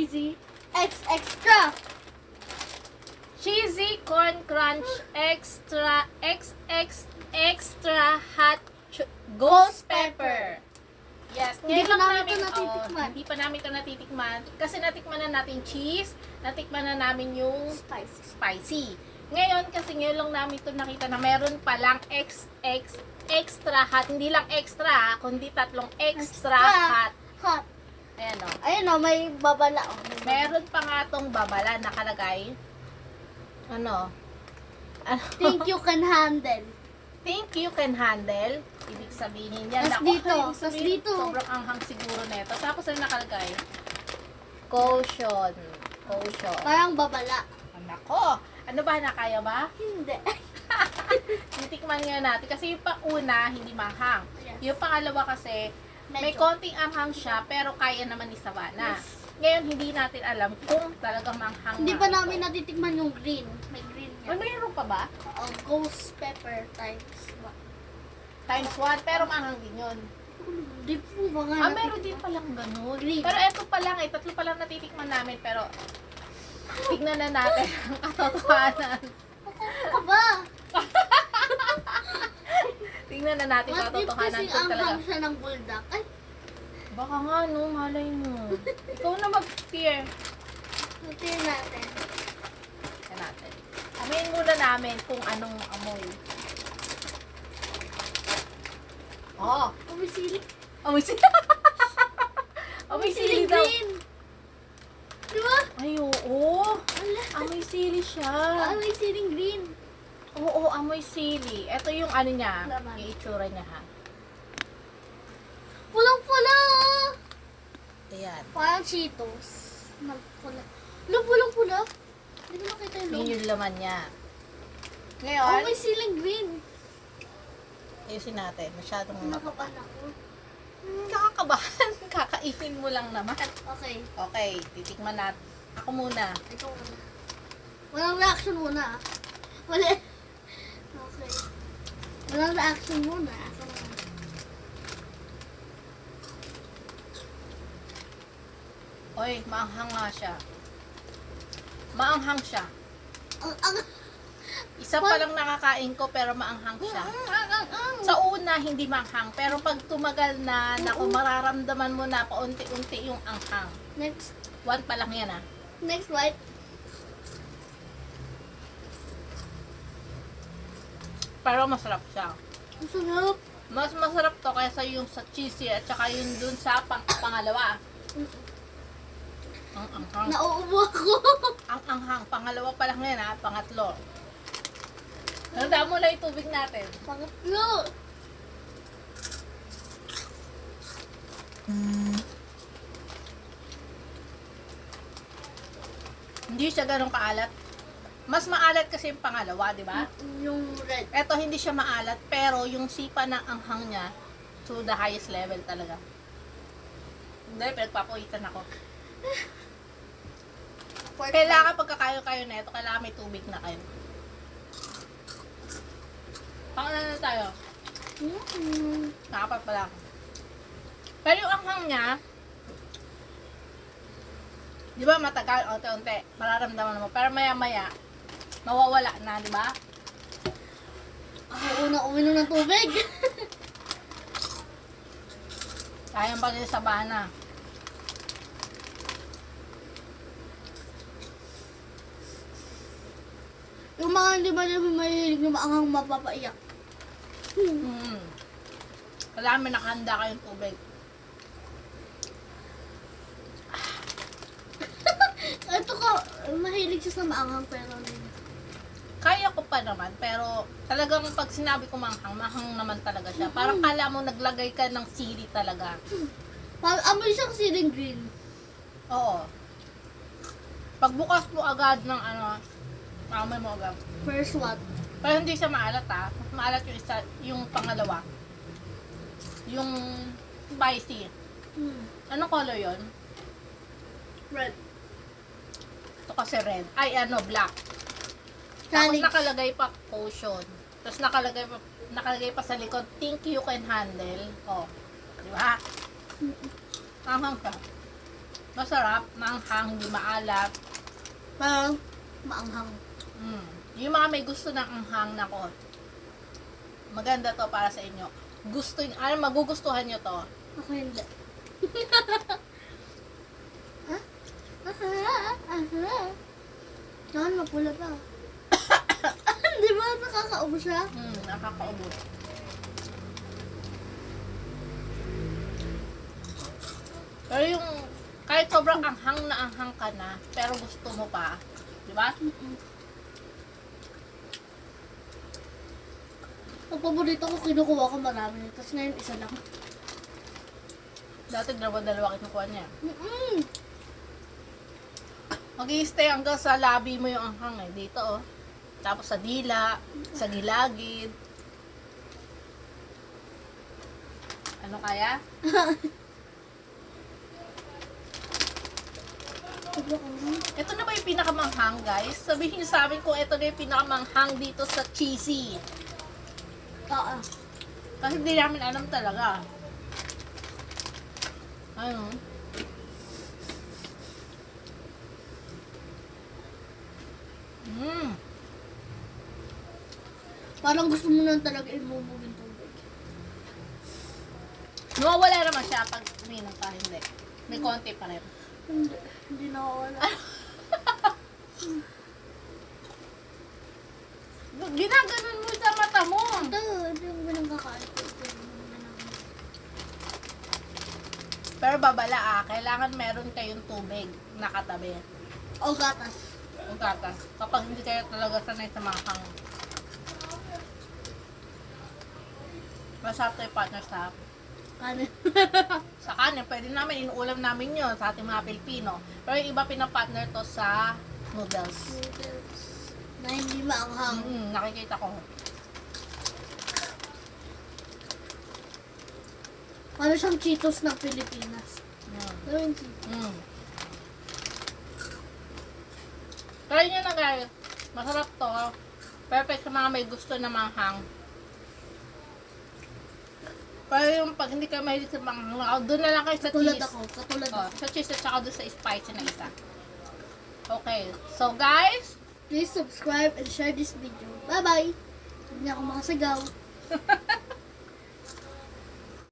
cheesy X extra. Cheesy Corn Crunch Extra XX Extra Hot Ghost Pepper. Yes, Hindi ngayon pa lang namin ito natitikman. hindi pa namin ito natitikman. Kasi natikman na natin cheese, natikman na namin yung Spicy. spicy. Ngayon, kasi ngayon lang namin ito nakita na meron palang XX extra hot. Hindi lang extra ha, kundi tatlong extra hot. Hot. Ayan o. Ayun o, may babala. Oh. Meron pa nga tong babala nakalagay. Ano? Think you can handle. Think you can handle. Ibig sabihin yan. Tas Naku, dito, ibig tas sabihin, dito. sobrang anghang siguro nito. Tapos ano nakalagay? Caution. Caution. Parang babala. Nako. Ano ba? Nakaya ba? Hindi. Titikman nga natin. Kasi yung una, hindi mahang. Yes. Yung pangalawa kasi, may Medyo. konting anghang siya, pero kaya naman ni Savannah. Ngayon, hindi natin alam kung talagang manghang Hindi nga pa ito. namin natitikman yung green. May green Ay, yan. mayroon pa ba? Ghost pepper times Times 1, pero manghang din yun. Di po ba nga Meron din palang ganun. Green. Pero eto pa lang eh, tatlo pa lang natitikman namin, pero tignan na natin ang katotohanan. Ano ba? Tignan na natin ang What if katotohanan kasing kung talaga. anghang siya ng bulldog? Ay, Baka nga no, malay mo. Ikaw na mag-tear. tutin natin. Tignan natin. Amoyin muna namin kung anong amoy. Oh, Umisili. amoy sili. Amoy sili Umisili daw. green. Di ba? Ay, oo. Ala. Amoy sili siya. May siling green. Oo, amoy sili. Ito yung ano niya, Laman. yung itsura niya ha. Pulang-pula. Ayan. Parang Cheetos. Pula. Ano pulang-pula? Hindi ko nakita yung Yun logo. yung laman niya. Oh, Ngayon, may siling green. ayusin natin. Masyadong Nakapan ako. Kakakabahan. Kakainin mo lang naman. Okay. Okay, titikman natin. Ako muna. Ikaw muna. Walang reaction muna. Ah. Wala. Okay. Walang reaction muna. Ako naman. Oy, maanghang nga siya. Maanghang siya. Ang Isa pa lang nakakain ko pero maanghang siya. Sa una, hindi maanghang. Pero pag tumagal na, naku, mararamdaman mo na paunti-unti yung anghang. Next. 1 pa lang yan ah. Next white. Pero masarap siya. Ang sarap. Mas masarap to kaysa yung sa cheesy at saka yung dun sa pangalawa. Ang anghang. Nauubo ako. Ang anghang. Pangalawa pa lang yan ha. Pangatlo. Handa mo na yung tubig natin. Pangatlo. Hindi siya ganun kaalat. Mas maalat kasi yung pangalawa, di ba? Yung red. Eto hindi siya maalat, pero yung sipa ng anghang niya to the highest level talaga. Hindi, pinagpapawitan ako. Kailangan pagkakayo kayo na ito, kailangan may tubig na kayo. Pangalan na tayo. Nakapat pala ako. Pero yung anghang niya, di ba matagal, unti-unti, mararamdaman mo. Pero maya-maya, mawawala na, di ba? Ako na uminom ng tubig. Sayang pa din sa bana. Yung mga hindi ba naman mahilig na maangang mapapaiyak. Kailangan may nakahanda kayong tubig. Ito ka, mahilig siya sa maangang pero Kaya ko pa naman, pero talagang pag sinabi ko manghang, manghang naman talaga siya. Parang kala mo naglagay ka ng sili talaga. amoy siyang siling green. Oo. Pagbukas mo agad ng ano, amoy mo agad. First one. Pero hindi siya maalat ha. Mas maalat yung isa, yung pangalawa. Yung spicy. Anong color yon? Red. Ito kasi red. Ay, ano, black. Tapos Challenge. nakalagay pa caution. Tapos nakalagay pa sa likod, think you can handle. Oh. Di ba? Anghang ka. Masarap, maanghang, hindi maalat. Parang maanghang. Yung mga may gusto ng anghang, nako. Maganda to para sa inyo. Magugustuhan nyo to. Ako hindi. Ha? Saan mapula pa? Di ba nakakaubo siya? Nakakaubos. Pero yung, kahit sobrang anghang na anghang ka na, pero gusto mo pa. Di ba? Ang paborito ko, kinukuha ko marami. Tapos ngayon, isa lang. Dati dalawa kinukuha niya. Mag-i-stay hanggang sa labi mo yung anghang eh. Dito oh. Tapos sa dila, sa gilagid. Ano kaya? Ito na ba yung pinakamanghang, guys? Sabihin niyo sa amin kung ito na yung pinakamanghang dito sa cheesy. Oo. Kasi hindi namin alam talaga. Ano? Parang gusto mo na talaga imumog yung tubig. Nawawala naman siya pag uminom ka, hindi. May konti pa rin. Hindi nakawala. Ginaganon mo sa mata mo. Ito yung binangkakain ko. Pero babala kailangan meron kayong tubig nakatabi. O gatas. O gatas. Kapag hindi kayo talaga sanay sa manghang. Masarap tayo partner sa Kanin. sa kanin. Pwede namin, inuulam namin yun sa ating mga Pilipino. Pero yung iba pinapartner to sa noodles. Na hindi maanghang. Nakikita ko. Parang siyang Cheetos ng Pilipinas. Pero yung Cheetos. Try nyo na guys. Masarap to. Perfect sa mga may gusto na manghang. Pero yung pag hindi kayo mahilig sa manghang, doon na lang kayo sa Katulad cheese. Katulad ako. Sa cheese at saka doon sa spicy na isa. Okay. So guys, Please subscribe and share this video. Bye-bye! Hindi ako makasigaw.